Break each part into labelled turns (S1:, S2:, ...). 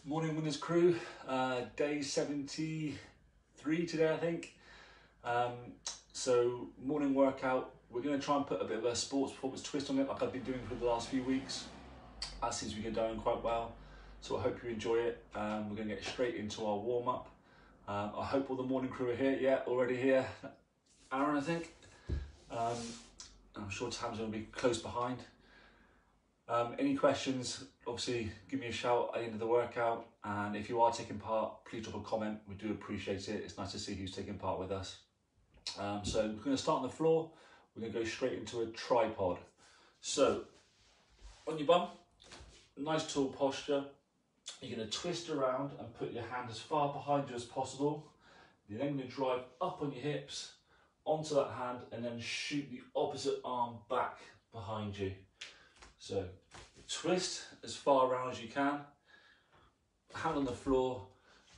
S1: Morning Winners Crew, day 73 today I think. So morning workout, we're going to try and put a bit of a sports performance twist on it like I've been doing for the last few weeks. That seems to be going quite well, so I hope you enjoy it. We're going to get straight into our warm up. I hope all the morning crew are here, yeah, already here. Aaron I think, I'm sure Tam's going to be close behind. Any questions, obviously give me a shout at the end of the workout, and if you are taking part, please drop a comment. We do appreciate it. It's nice to see who's taking part with us. So we're going to start on the floor. We're going to go straight into a tripod. So on your bum, nice tall posture. You're going to twist around and put your hand as far behind you as possible. You're then going to drive up on your hips onto that hand and then shoot the opposite arm back behind you. So twist as far around as you can, hand on the floor,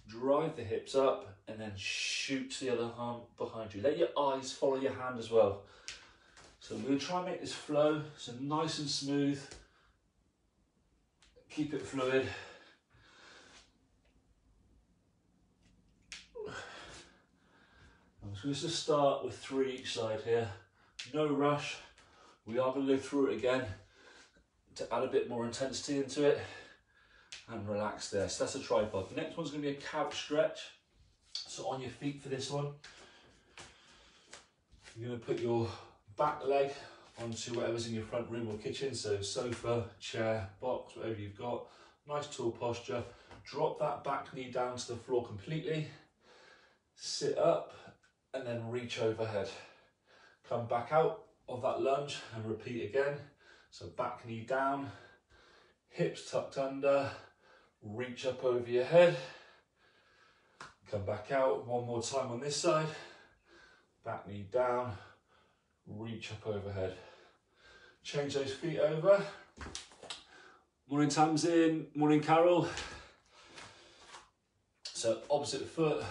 S1: drive the hips up and then shoot to the other arm behind you. Let your eyes follow your hand as well. So we're going to try and make this flow so nice and smooth. Keep it fluid. I'm just going to start with 3 each side here. No rush. We are going to go through it again to add a bit more intensity into it and relax there. So that's a tripod. The next one's going to be a couch stretch. So on your feet for this one, you're going to put your back leg onto whatever's in your front room or kitchen. So sofa, chair, box, whatever you've got. Nice tall posture. Drop that back knee down to the floor completely. Sit up and then reach overhead. Come back out of that lunge and repeat again. So back knee down, hips tucked under, reach up over your head. Come back out one more time on this side. Back knee down, reach up overhead. Change those feet over. Morning Tamsin, morning Carol. So opposite foot,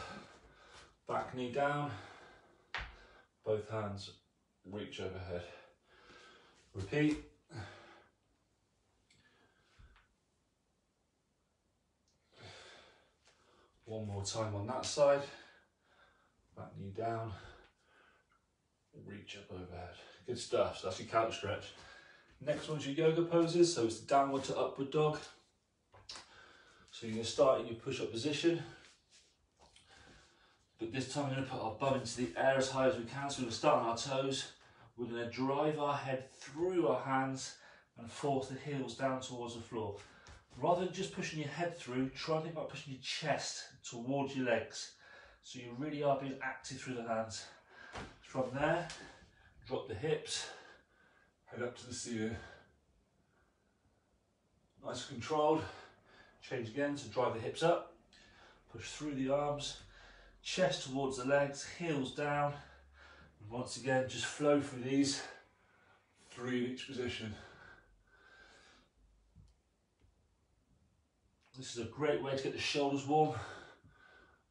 S1: back knee down, both hands reach overhead. Repeat. One more time on that side. Back knee down, reach up overhead. Good stuff. So that's your couch stretch. Next one's your yoga poses. So it's the downward to upward dog. So you're going to start in your push-up position. But this time we're going to put our bum into the air as high as we can. So we're going to start on our toes. We're going to drive our head through our hands and force the heels down towards the floor. Rather than just pushing your head through, try to think about pushing your chest towards your legs. So you really are being active through the hands. From there, drop the hips, head up to the ceiling. Nice and controlled. Change again, so drive the hips up, push through the arms, chest towards the legs, heels down. And once again, just flow through these, 3 in each position. This is a great way to get the shoulders warm,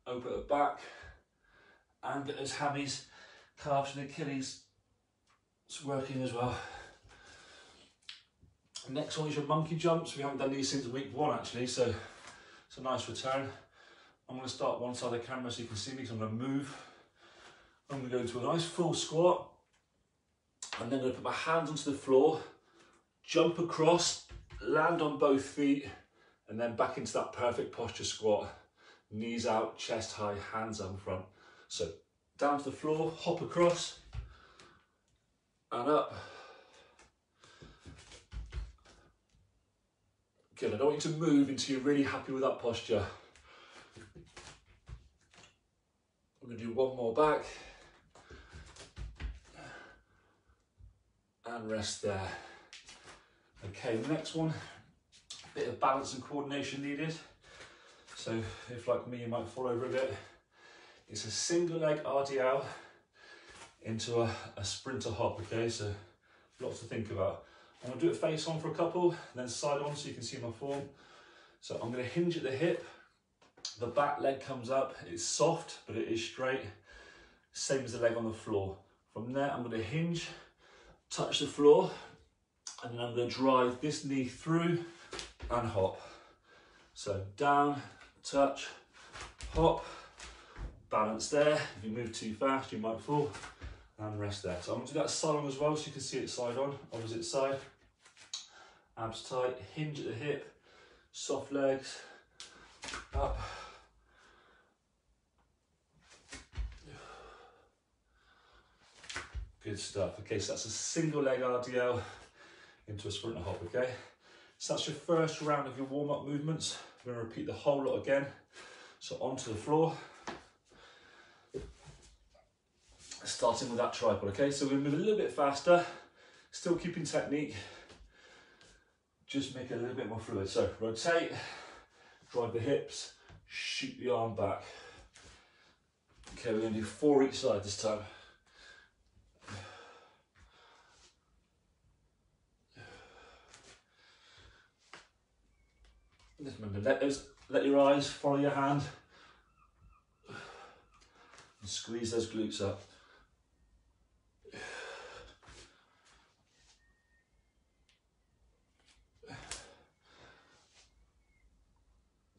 S1: open the back, and get those hammies, calves and Achilles working as well. Next one is your monkey jumps. We haven't done these since week 1 actually, so it's a nice return. I'm going to start one side of the camera so you can see me, because I'm going to move. I'm going to go into a nice full squat, and then I'm going to put my hands onto the floor, jump across, land on both feet, and then back into that perfect posture squat. Knees out, chest high, hands up in front. So down to the floor, hop across, and up. Good, I don't want you to move until you're really happy with that posture. I'm going to do one more back. And rest there. Okay, the next one, a bit of balance and coordination needed. So if like me you might fall over a bit. It's a single leg RDL into a sprinter hop, okay? So lots to think about. I'm going to do it face on for a couple, then side on so you can see my form. So I'm going to hinge at the hip. The back leg comes up, it's soft, but it is straight. Same as the leg on the floor. From there, I'm going to hinge, touch the floor, and then I'm going to drive this knee through and hop. So down, touch, hop, balance there. If you move too fast, you might fall, and rest there. So I'm gonna do that side on as well, so you can see it side on, opposite side. Abs tight, hinge at the hip, soft legs, up. Good stuff. Okay, so that's a single leg RDL into a sprinter hop, okay? So that's your first round of your warm-up movements. We're gonna repeat the whole lot again. So onto the floor. Starting with that tripod, okay? So we're gonna move a little bit faster, still keeping technique, just make it a little bit more fluid. So rotate, drive the hips, shoot the arm back. Okay, we're gonna do 4 each side this time. Just remember, let your eyes follow your hand and squeeze those glutes up.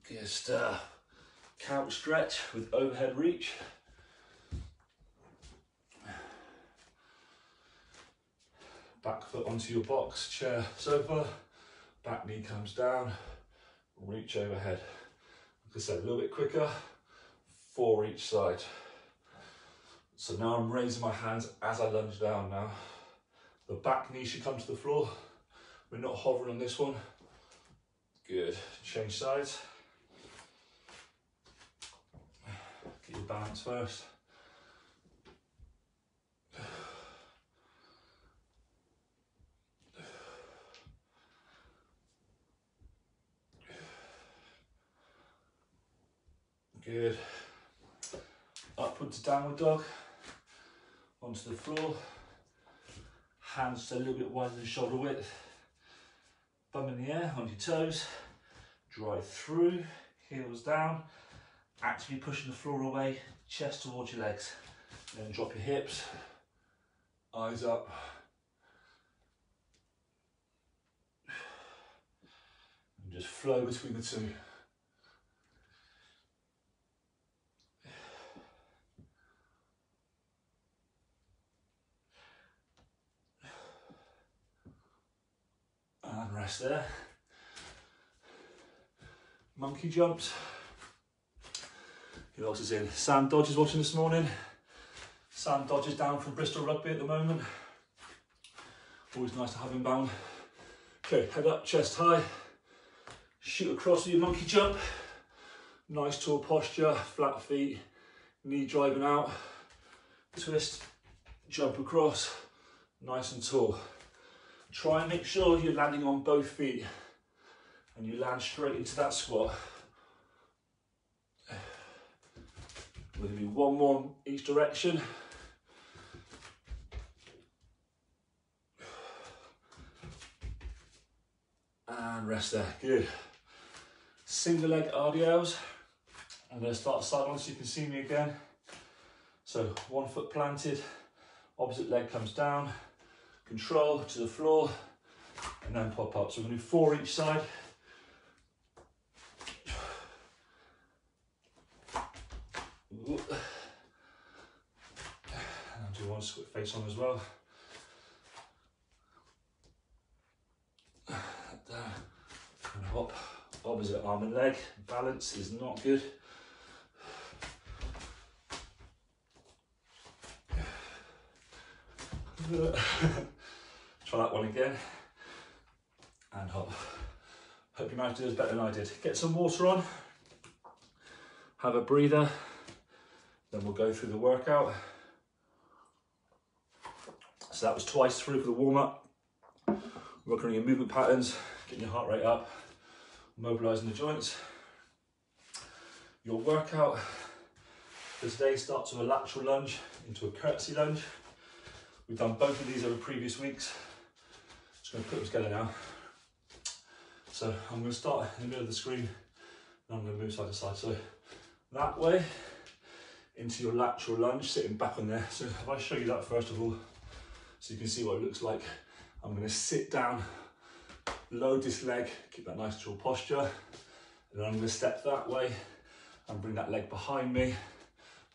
S1: Good stuff. Couch stretch with overhead reach. Back foot onto your box, chair, sofa. Back knee comes down. Reach overhead. Like I said, a little bit quicker. 4 each side. So now I'm raising my hands as I lunge down now. The back knee should come to the floor. We're not hovering on this one. Good. Change sides. Get your balance first. Good. Upward to downward dog. Onto the floor. Hands a little bit wider than shoulder width. Bum in the air, onto your toes. Drive through, heels down. Actively pushing the floor away, chest towards your legs. Then drop your hips, eyes up. And just flow between the two. And rest there. Monkey jumps. Who else is in? Sam Dodge is watching this morning. Sam Dodge is down from Bristol Rugby at the moment. Always nice to have him bound. Okay, head up, chest high. Shoot across with your monkey jump. Nice tall posture, flat feet, knee driving out. Twist, jump across, nice and tall. Try and make sure you're landing on both feet and you land straight into that squat. We're going to do 1 more each direction. And rest there, good. Single leg RDLs. I'm going to start side on so you can see me again. So 1 foot planted, opposite leg comes down. Control to the floor and then pop up. So we're going to do 4 each side. And I'll do 1 split face on as well. Down and hop. Opposite arm and leg. Balance is not good. Try that one again, and hop. Hope you managed to do this better than I did. Get some water on, have a breather, then we'll go through the workout. So that was twice through for the warm-up. Working on your movement patterns, getting your heart rate up, mobilising the joints. Your workout for today starts with a lateral lunge into a curtsy lunge. We've done both of these over previous weeks. Just going to put them together now. So I'm going to start in the middle of the screen and I'm going to move side to side. So that way into your lateral lunge, sitting back on there. So if I show you that first of all, so you can see what it looks like. I'm going to sit down, load this leg, keep that nice tall posture, and And I'm going to step that way and bring that leg behind me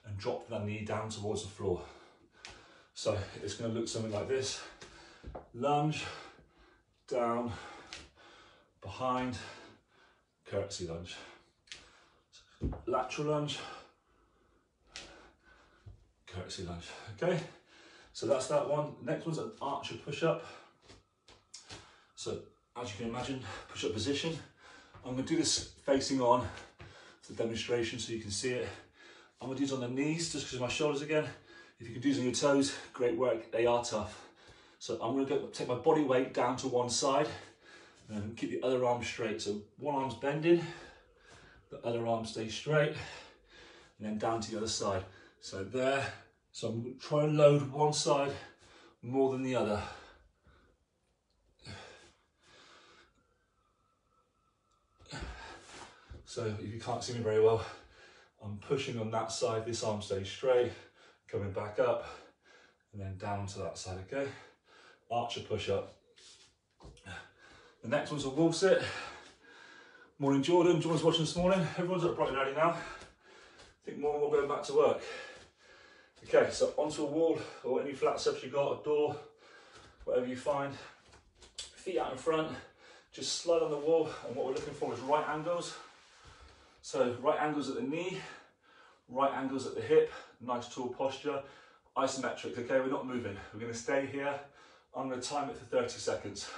S1: and drop that knee down towards the floor. So it's going to look something like this. Lunge, down, behind, curtsy lunge. Lateral lunge, curtsy lunge. Okay, so that's that one. Next one's an archer push-up. So as you can imagine, push-up position. I'm going to do this facing on for the demonstration so you can see it. I'm going to do this on the knees just because of my shoulders again. If you can do this on your toes, great work. They are tough. So I'm going to take my body weight down to one side and keep the other arm straight. So one arm's bending, the other arm stays straight, and then down to the other side. So there. So I'm going to try and load one side more than the other. So if you can't see me very well, I'm pushing on that side, this arm stays straight, coming back up, and then down to that side, okay? Archer push-up. The next one's a wall sit. Morning Jordan, Jordan's watching this morning. Everyone's up bright and early now. I think more and more going back to work. Okay, so onto a wall, or any flat surface you got, a door, whatever you find. Feet out in front, just slide on the wall, and what we're looking for is right angles. So right angles at the knee, right angles at the hip, nice tall posture, isometric, okay, we're not moving. We're gonna stay here. I'm gonna time it for 30 seconds.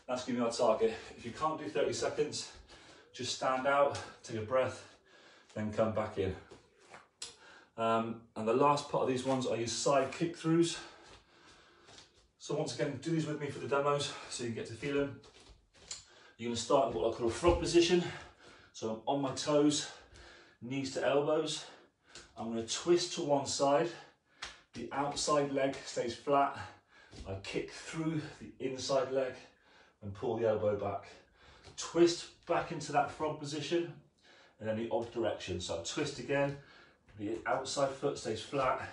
S1: That's gonna be our target. If you can't do 30 seconds, just stand out, take a breath, then come back in. And the last part of these ones are your side kick throughs. So once again, do these with me for the demos so you get to feel them. You're gonna start in what I call a frog position. So I'm on my toes, knees to elbows. I'm going to twist to one side. The outside leg stays flat. I kick through the inside leg and pull the elbow back. Twist back into that frog position and then the opposite direction. So I twist again, the outside foot stays flat,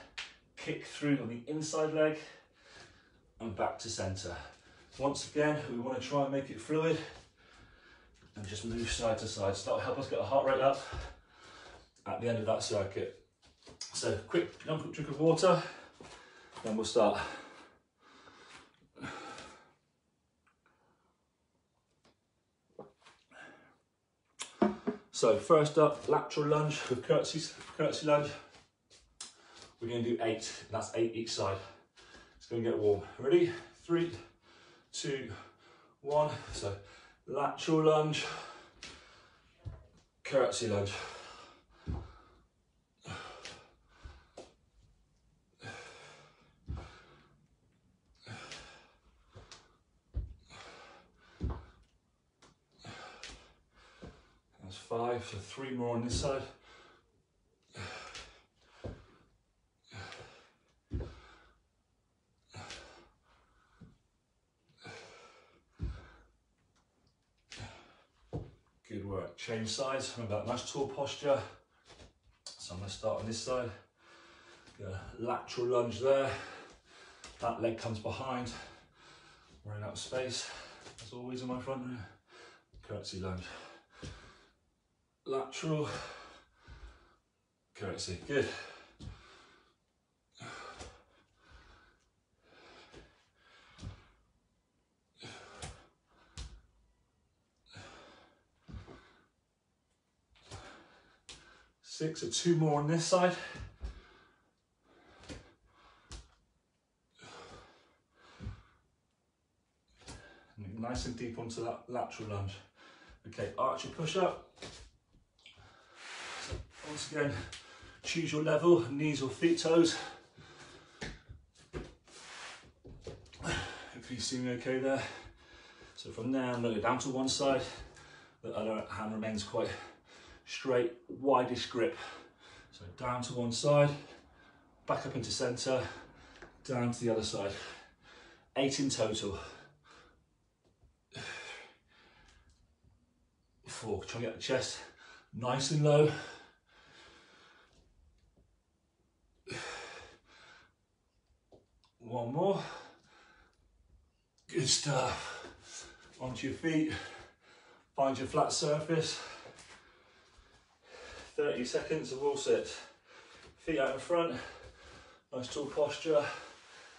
S1: kick through on the inside leg and back to center. Once again, we want to try and make it fluid. And just move side to side. So that'll help us get our heart rate up at the end of that circuit. So quick drink of water, then we'll start. So first up, lateral lunge with curtsy lunge. We're going to do 8, that's 8 each side. It's going to get warm. Ready? 3, 2, 1. So lateral lunge, curtsy lunge. That's 5, so 3 more on this side. Good work. Change sides. Remember that nice tall posture. So I'm going to start on this side. Get a lateral lunge there. That leg comes behind. Running out of space. As always in my front room. Curtsy lunge. Lateral. Curtsy. Good. Six, so 2 more on this side. Nice and deep onto that lateral lunge. Okay, archer push up. So once again, choose your level, knees or feet, toes. Hopefully you see me okay there. So from there, I'm going to go down to one side. The other hand remains quite straight, widest grip. So down to one side, back up into center, down to the other side. 8 in total. 4, try and get the chest nice and low. 1 more. Good stuff. Onto your feet, find your flat surface. 30 seconds of wall sit. Feet out in front, nice tall posture,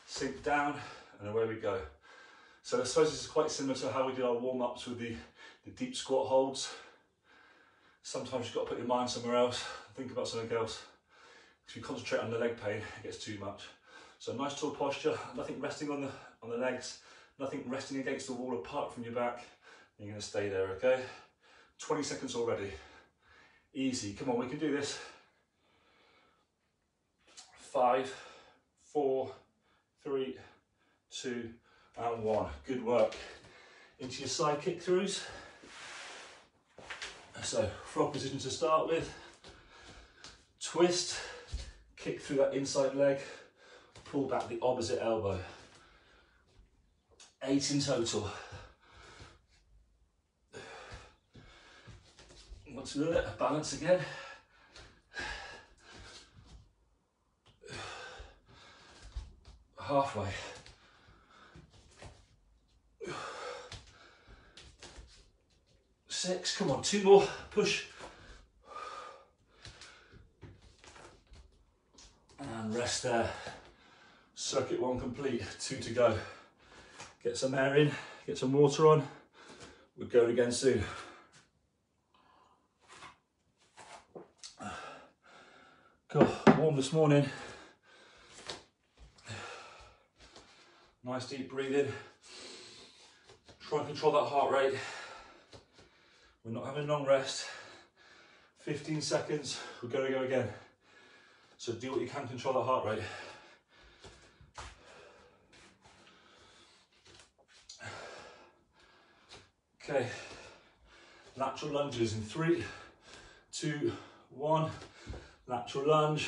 S1: sink down, and away we go. So I suppose this is quite similar to how we did our warm-ups with the deep squat holds. Sometimes you've got to put your mind somewhere else, think about something else. If you concentrate on the leg pain, it gets too much. So nice tall posture, nothing resting on the legs, nothing resting against the wall apart from your back. You're going to stay there, okay? 20 seconds already. Easy, come on, we can do this. 5, 4, 3, 2, and 1. Good work. Into your side kick throughs. So, frog position to start with. Twist, kick through that inside leg, pull back the opposite elbow. 8 in total. Once we do it, balance again. Halfway. Six, come on, 2 more, push. And rest there. Circuit 1 complete, 2 to go. Get some air in, get some water on. We're going again soon. Cool, warm this morning. Nice deep breathing. Try and control that heart rate. We're not having a long rest. 15 seconds, we're going to go again. So do what you can, control that heart rate. Okay, lateral lunges in 3, 2, 1. Lateral lunge,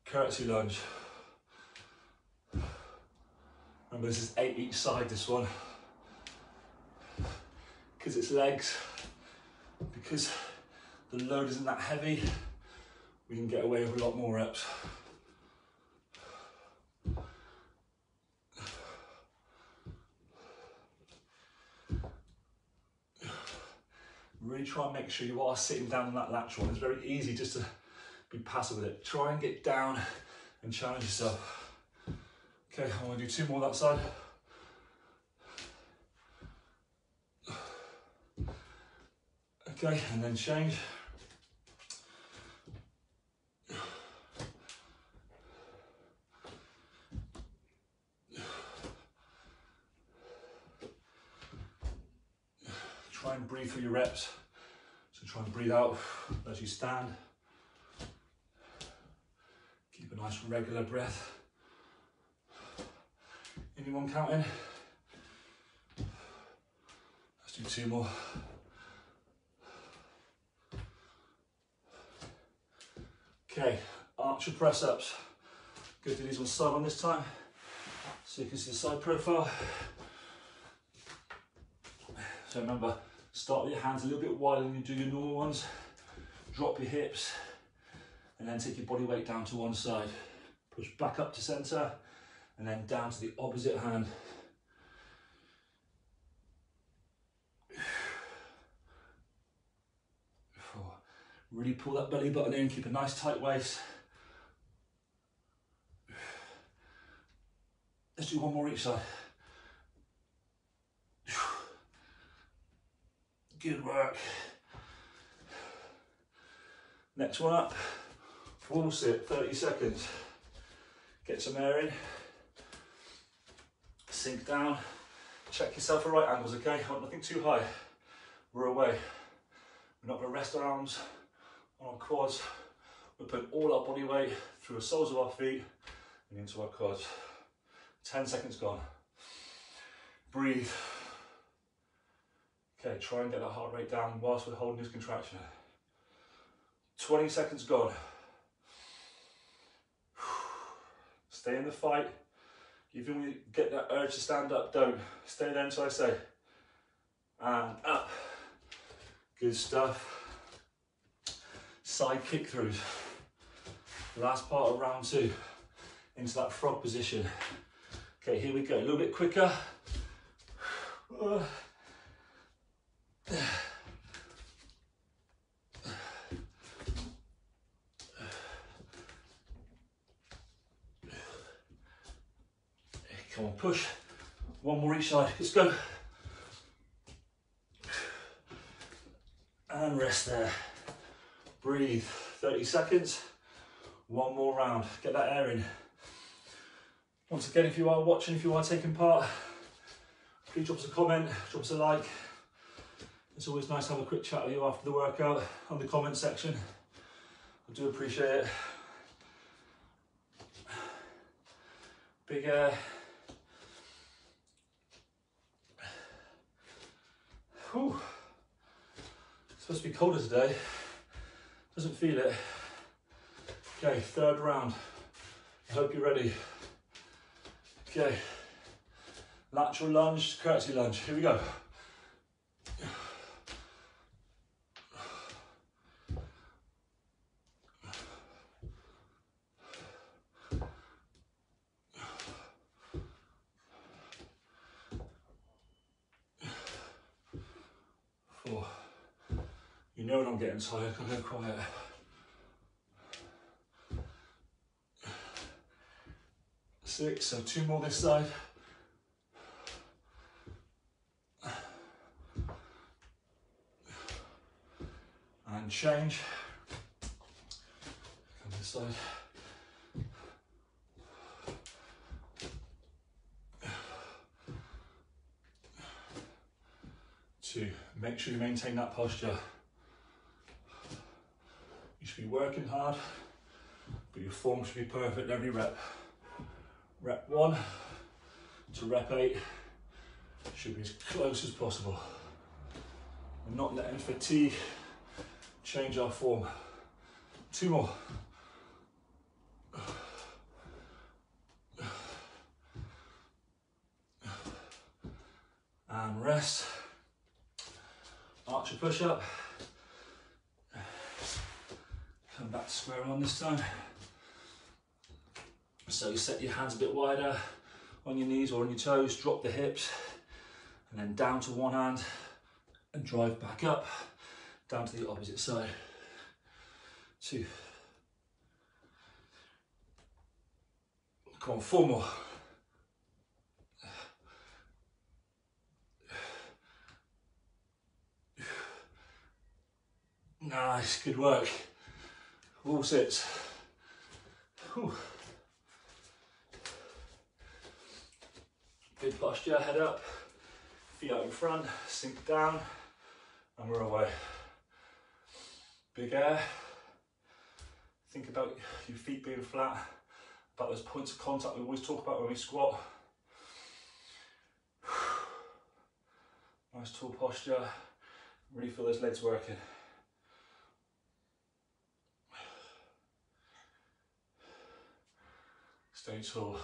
S1: curtsy lunge. Remember, this is 8 each side, this one. Because it's legs, because the load isn't that heavy, we can get away with a lot more reps. Really try and make sure you are sitting down on that lateral. It's very easy just to be passive with it. Try and get down and challenge yourself. Okay, I want to do 2 more that side. Okay, and then change. Try and breathe through your reps. So try and breathe out as you stand. Keep a nice regular breath. Anyone counting? Let's do 2 more. Okay, archer press ups. Go do these on side one this time, so you can see the side profile. So remember, start with your hands a little bit wider than you do your normal ones. Drop your hips, and then take your body weight down to one side. Push back up to center, and then down to the opposite hand. Really pull that belly button in, keep a nice tight waist. Let's do 1 more each side. Good work. Next one up, wall sit, 30 seconds. Get some air in. Sink down. Check yourself for right angles, okay? I want nothing too high. We're away. We're not going to rest our arms on our quads. We're putting all our body weight through the soles of our feet and into our quads. 10 seconds gone. Breathe. Okay, try and get that heart rate down whilst we're holding this contraction. 20 seconds gone. Stay in the fight. Even when you get that urge to stand up, don't. Stay there until I say. And up. Good stuff. Side kick throughs. Last part of round 2. Into that frog position. Okay, here we go. A little bit quicker. Come on, push. One more each side. Let's go. And rest there. Breathe. 30 seconds. One more round. Get that air in. Once again, if you are watching, if you are taking part, please drop us a comment, drop us a like. It's always nice to have a quick chat with you after the workout on the comment section. I do appreciate it. Big air. Whew. It's supposed to be colder today. Doesn't feel it. Okay, third round. I hope you're ready. Okay, lateral lunge, curtsy lunge. Here we go. 4. You know when I'm getting tired, I go quiet. 6, so 2 more this side. And change. Come this side. Two. Make sure you maintain that posture. You should be working hard, but your form should be perfect every rep. Rep 1 to rep 8 should be as close as possible. We're not letting fatigue change our form. 2 more. And rest. Arch your push up. Come back to square one this time. So you set your hands a bit wider on your knees or on your toes, drop the hips, and then down to one hand and drive back up, down to the opposite side. 2. Come on, 4 more. Nice, good work. All sits. Whew. Good posture, head up, feet out in front, sink down, and we're away. Big air. Think about your feet being flat, about those points of contact we always talk about when we squat. Nice tall posture, really feel those legs working. Stay tall.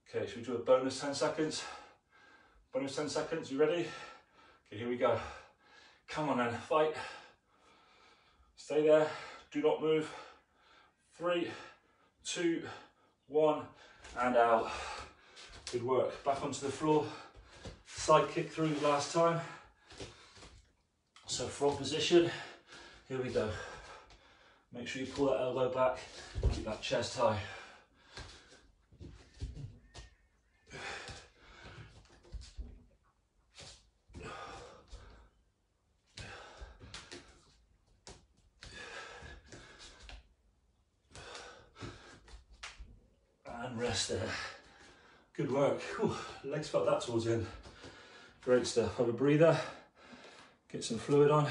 S1: Okay, should we do a bonus 10 seconds? Bonus 10 seconds, you ready? Okay, here we go. Come on then, fight. Stay there, do not move. 3, 2, 1, and out. Good work. Back onto the floor. Side kick through last time. So front position, here we go. Make sure you pull that elbow back, keep that chest high. And rest there. Good work. Whew, legs felt that towards the end. Great stuff. Have a breather, get some fluid on.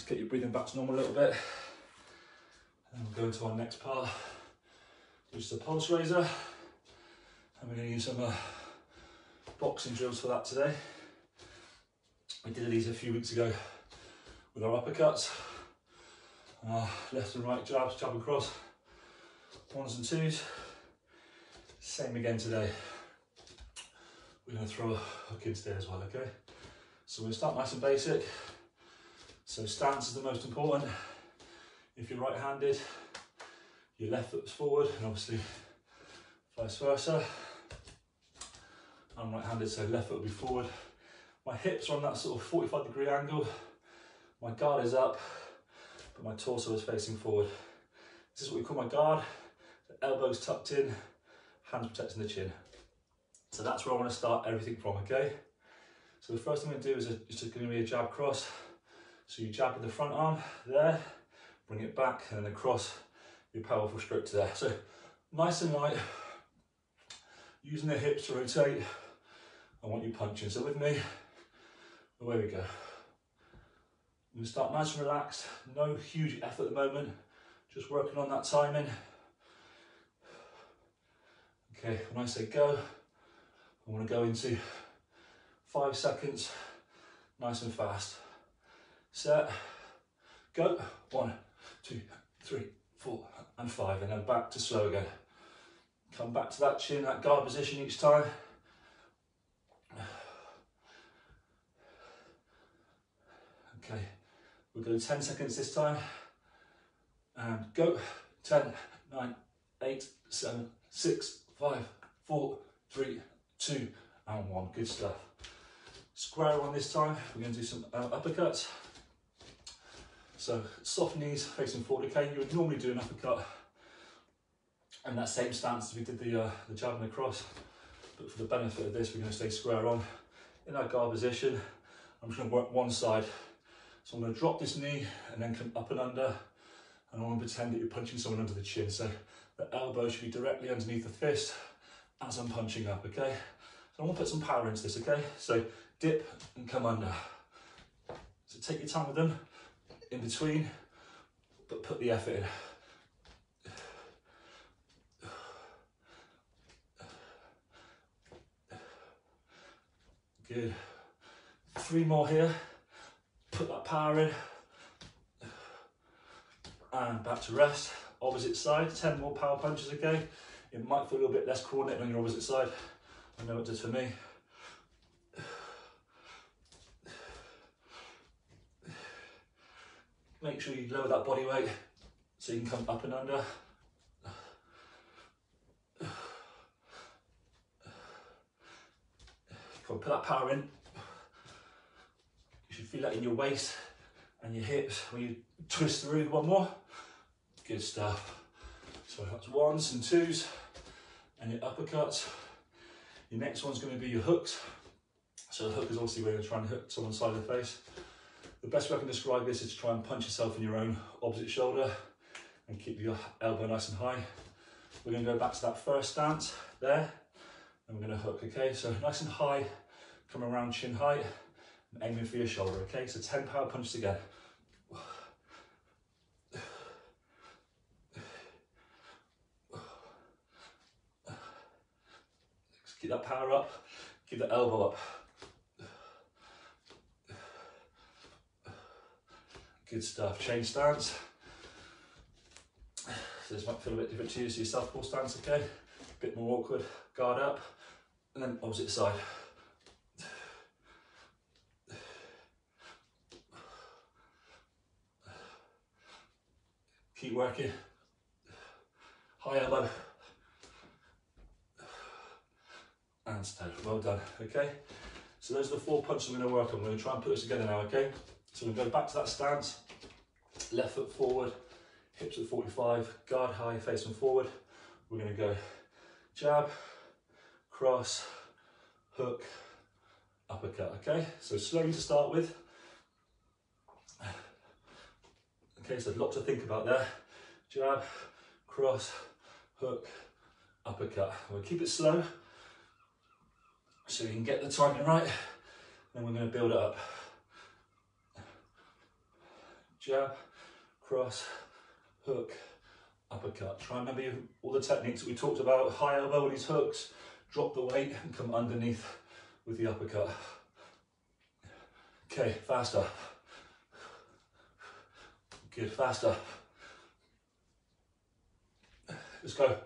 S1: Get your breathing back to normal a little bit, and we'll go into our next part, which is a pulse raiser, and we're going to use some boxing drills for that today. We did these a few weeks ago with our uppercuts, left and right jabs, jab and cross, 1s and 2s. Same again today. We're going to throw a hook into there as well, okay? So we're going to start nice and basic. So stance is the most important. If you're right-handed, your left foot's forward, and obviously vice versa. I'm right-handed, so left foot will be forward, My hips are on that sort of 45-degree angle. My guard is up, but my torso is facing forward. This is what we call my guard. The elbows tucked in, hands protecting the chin. So that's where I want to start everything from, okay? So the first thing I'm going to do is just going to be a jab cross. So you jab with the front arm there, bring it back, and then across your powerful stroke to there. So nice and light, using the hips to rotate. I want you punching. So with me, away we go. I'm going to start nice and relaxed, no huge effort at the moment, just working on that timing. Okay, when I say go, I want to go into 5 seconds, nice and fast. Set, go, 1, 2, 3, 4, and 5, and then back to slow again. Come back to that chin, that guard position each time. Okay, we'll go 10 seconds this time, and go. 10, 9, 8, 7, 6, 5, 4, 3, 2, and 1. Good stuff. Square one this time. We're going to do some uppercuts. So soft knees facing forward. Okay, you would normally do an uppercut and that same stance as we did the jab and the cross, but for the benefit of this, we're going to stay square on in our guard position. I'm just going to work one side. So I'm going to drop this knee and then come up and under, and I want to pretend that you're punching someone under the chin. So the elbow should be directly underneath the fist as I'm punching up, okay? So I want to put some power into this, okay? So dip and come under. So take your time with them, in between, but put the effort in. Good. 3 more here. Put that power in. And back to rest. Opposite side, 10 more power punches, okay? It might feel a little bit less coordinated on your opposite side. I know it does for me. Make sure you lower that body weight so you can come up and under. Come on, put that power in. You should feel that in your waist and your hips when you twist through. One more. Good stuff. So that's 1s and 2s and your uppercuts. Your next one's going to be your hooks. So the hook is obviously where you're trying to hook someone's side of the face. The best way I can describe this is to try and punch yourself in your own opposite shoulder and keep your elbow nice and high. We're going to go back to that first stance there, and we're going to hook, okay? So nice and high, come around chin height, and aiming for your shoulder, okay? So 10 power punches again. Keep that power up, keep the elbow up. Good stuff. Change stance. So this might feel a bit different to you, so your southpaw stance, okay? A bit more awkward. Guard up, and then opposite side. Keep working. High elbow. And stay. Well done, okay? So those are the 4 punches I'm going to work on. We're going to try and put this together now, okay? So we'll go back to that stance, left foot forward, hips at 45, guard high, facing forward. We're going to go jab, cross, hook, uppercut, okay? So slowly to start with. Okay, so a lot to think about there. Jab, cross, hook, uppercut. We'll keep it slow so you can get the timing right. Then we're going to build it up. Jab, cross, hook, uppercut. Try and remember all the techniques that we talked about. High elbow with these hooks, drop the weight and come underneath with the uppercut. Okay, faster. Good, faster. Let's go.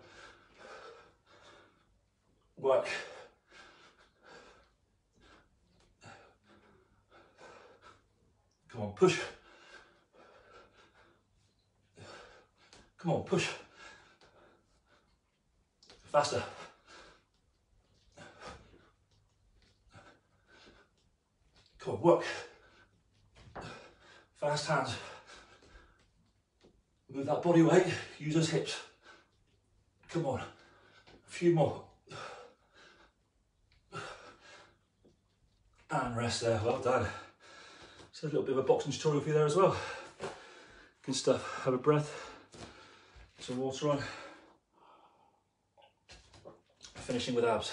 S1: Work. Come on, push. Come on, push. Faster. Come on, work. Fast hands. Move that body weight, use those hips. Come on, a few more. And rest there, well done. So a little bit of a boxing tutorial for you there as well. Good stuff, have a breath, some water on. Finishing with abs.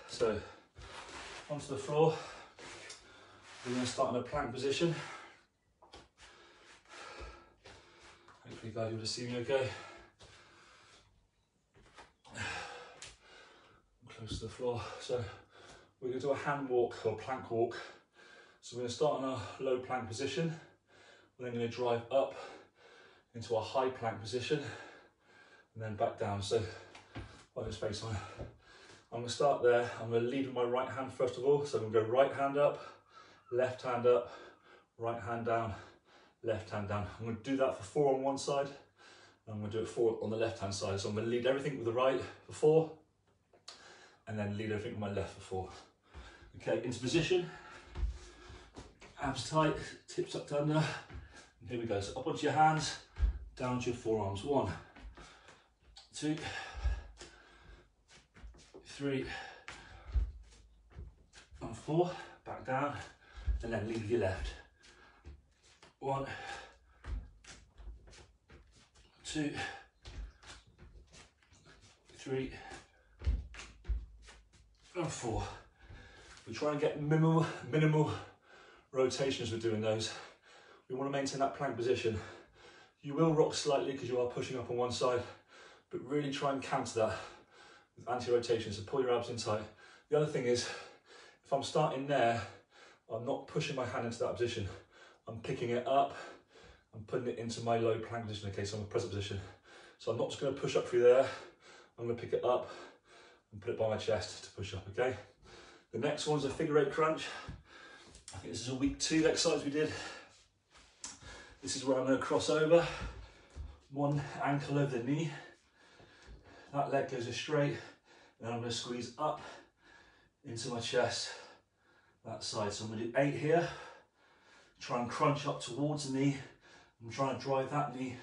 S1: So, onto the floor. We're going to start in a plank position. Hopefully guys, you'll just see me okay. Close to the floor. So we're going to do a hand walk or plank walk. So we're going to start in a low plank position. We're then going to drive up into a high plank position and then back down. So I'll just face on. I'm going to start there. I'm going to lead with my right hand first of all. So I'm going to go right hand up, left hand up, right hand down, left hand down. I'm going to do that for 4 on one side. And I'm going to do it 4 on the left hand side. So I'm going to lead everything with the right for 4 and then lead everything with my left for 4. Okay, into position. Abs tight, tips tucked under. And here we go. So up onto your hands, down to your forearms. 1, 2, 3, and 4. Back down, and then lead with your left. 1, 2, 3, and 4. We try and get minimal rotation as we're doing those. We want to maintain that plank position. You will rock slightly because you are pushing up on one side, but really try and counter that with anti-rotation, so pull your abs in tight. The other thing is, if I'm starting there, I'm not pushing my hand into that position. I'm picking it up, I'm putting it into my low plank position, okay, so I'm in a present position. So I'm not just going to push up through there, I'm going to pick it up and put it by my chest to push up, okay? The next one is a figure 8 crunch. I think this is a week 2 exercise we did. This is where I'm going to cross over, one ankle over the knee. That leg goes straight, and I'm going to squeeze up into my chest, that side. So I'm going to do 8 here. Try and crunch up towards the knee. I'm trying to drive that knee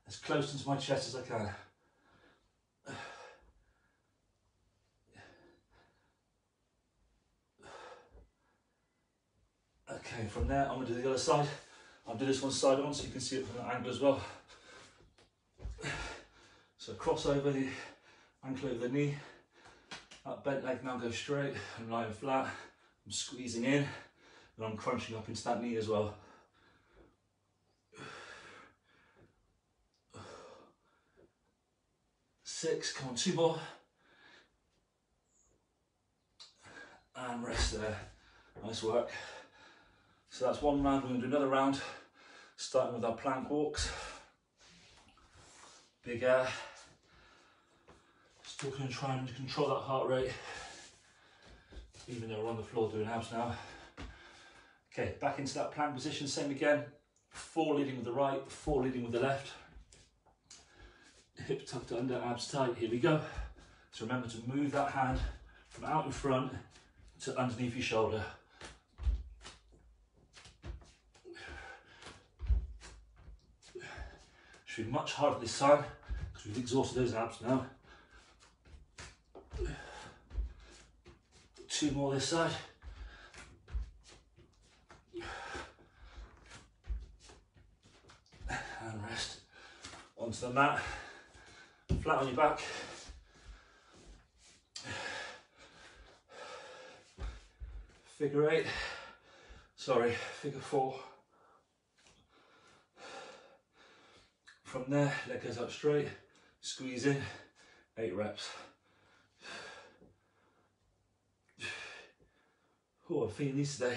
S1: as close into my chest as I can. Okay, from there I'm going to do the other side. I'll do this one side on so you can see it from that angle as well. So cross over the ankle over the knee. That bent leg now goes straight and lying flat. I'm squeezing in and I'm crunching up into that knee as well. Six, come on, 2 more. And rest there. Nice work. So that's one round. We're going to do another round, starting with our plank walks. Big air. Still going to try and control that heart rate, even though we're on the floor doing abs now. Okay, back into that plank position, same again. 4 leading with the right, 4 leading with the left. Hips tucked under, abs tight, here we go. So remember to move that hand from out in front to underneath your shoulder. Should be much harder this time because we've exhausted those abs now. 2 more this side. And rest. Onto the mat, flat on your back. Figure 8, sorry, figure 4. From there, leg goes out straight, squeeze in, 8 reps. Oh, I'm feeling these today.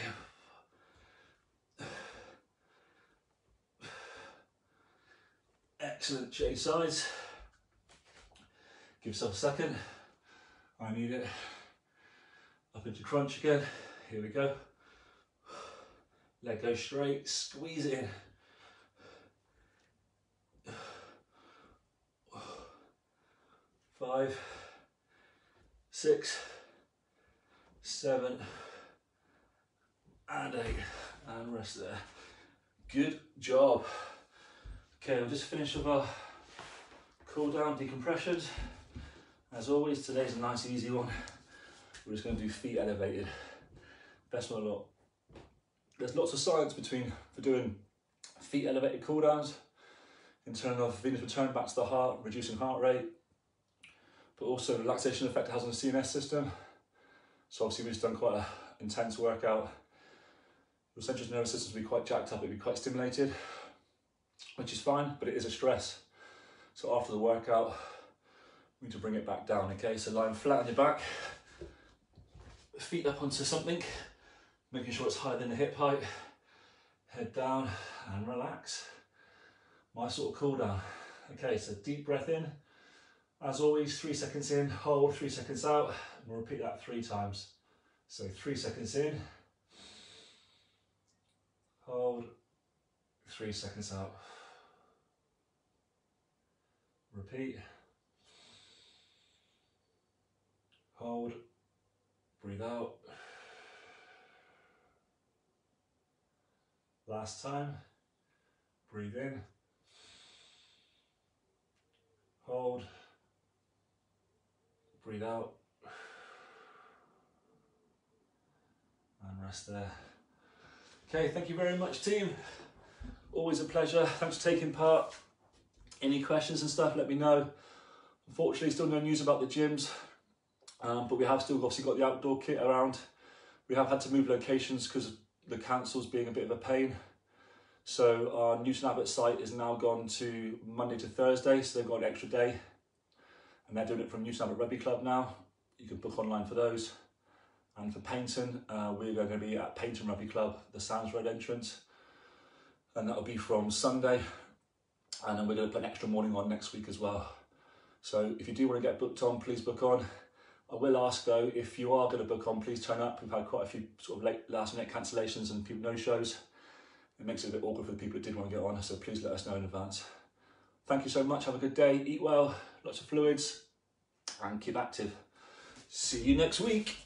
S1: Excellent, change sides. Give yourself a second. I need it. Up into crunch again. Here we go. Leg goes straight, squeeze it in. 5, 6, 7, and 8, and rest there. Good job. Okay, we'll just finish with our cool down decompressions. As always, today's a nice easy one. We're just going to do feet elevated. Best one a lot. There's lots of science for doing feet elevated cool downs in terms of venous return back to the heart, reducing heart rate, but also the relaxation effect it has on the CNS system. So obviously we've just done quite an intense workout. Your central nervous system will be quite jacked up, it'll be quite stimulated, which is fine, but it is a stress. So after the workout, we need to bring it back down, okay? So lying flat on your back, feet up onto something, making sure it's higher than the hip height, head down and relax. My sort of cool down. Okay, so deep breath in. As always, 3 seconds in, hold, 3 seconds out, and we'll repeat that 3 times. So 3 seconds in, hold, 3 seconds out. Repeat. Hold, breathe out. Last time, breathe in. Hold, breathe out, and rest there. Okay, thank you very much, team. Always a pleasure. Thanks for taking part. Any questions and stuff, let me know. Unfortunately, still no news about the gyms, but we have still obviously got the outdoor kit around. We have had to move locations because of the council's being a bit of a pain. So our Newton Abbot site is now gone to Monday to Thursday, so they've got an extra day. And they're doing it from Newton Abbot Rugby Club now. You can book online for those. And for Paynton, we're going to be at Paynton Rugby Club, the Sands Road entrance. And that'll be from Sunday. And then we're going to put an extra morning on next week as well. So if you do want to get booked on, please book on. I will ask though, if you are going to book on, please turn up. We've had quite a few sort of late last minute cancellations and people no-shows. It makes it a bit awkward for the people that did want to get on, so please let us know in advance. Thank you so much, have a good day, eat well, lots of fluids, and keep active. See you next week.